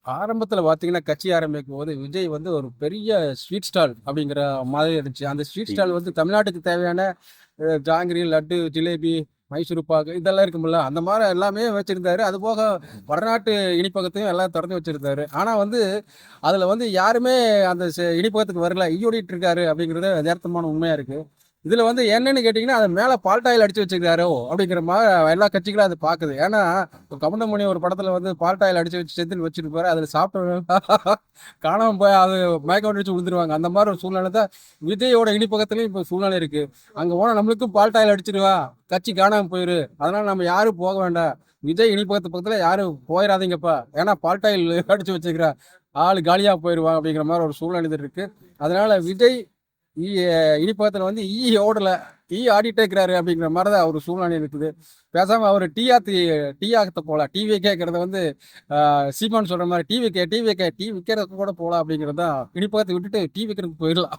ஆரம்பத்துல பார்த்தீங்கன்னா, கட்சி ஆரம்பிக்கும்போது விஜய் வந்து ஒரு பெரிய ஸ்வீட் ஸ்டால் அப்படிங்கிற மாதிரி இருந்துச்சு. அந்த ஸ்வீட் ம். ஸ்டால் வந்து தமிழ்நாட்டுக்கு தேவையான ஜாங்கிரி, லட்டு, ஜிலேபி, மைசூர் பாக்கு இதெல்லாம் இருக்கும்ல. அந்த மாரி எல்லாமே வச்சிருந்தாரு. அதுபோக வடநாட்டு இனிப்பகத்தையும் எல்லாம் தொறந்து வச்சிருந்தாரு. ஆனா வந்து, அதுல வந்து யாருமே அந்த இனிப்பகத்துக்கு வரல. ஈயோடிட்டு இருக்காரு அப்படிங்கிறது யதார்த்தமான உண்மையா இருக்கு. இதுல வந்து என்னன்னு கேட்டீங்கன்னா, அது மேல பால்டாயில் அடிச்சு வச்சிருக்காரோ அப்படிங்கிற மாதிரி எல்லா கட்சிகளும் அது பாக்குது. ஏன்னா கவுண்டமணி ஒரு படத்துல வந்து பால்டாயில் அடிச்சு வச்சு செந்தில் வச்சிருப்பாரு. அதுல சாப்பிட்ட காணாம போய் அது மயக்கம் அடிச்சு விழுந்துருவாங்க. அந்த மாதிரி ஒரு சூழ்நிலை தான் விஜயோட இனிப்பக்கத்துலயும் இப்ப சூழ்நிலை இருக்கு. அங்க போனா நம்மளுக்கும் பால்டாயில் அடிச்சிருவா, கட்சி காணாம போயிரு. அதனால நம்ம யாரும் போக வேண்டாம். விஜய் இனிப்பகத்து பக்கத்துல யாரும் போயிடாதீங்கப்பா. ஏன்னா பால்டாயில் அடிச்சு வச்சுக்கிறா, ஆளு காலியா போயிருவான் அப்படிங்கிற மாதிரி ஒரு சூழ்நிலை இருக்கு. அதனால விஜய் ஈ இனிப்பகத்துல வந்து ஓடல, ஆடிட்டே இருக்கிறாரு அப்படிங்கிற மாதிரி தான் ஒரு சூழ்நிலை இருக்குது. பேசாம அவர் டீ ஆகத்த போல, டிவி கேட்கறத வந்து சீமான் சொல்ற மாதிரி டீ விற்கிறதுக்கு கூட போகலாம் அப்படிங்கிறது தான். இனிப்பகத்தை விட்டுட்டு டீ விற்கிறதுக்கு போயிடலாம்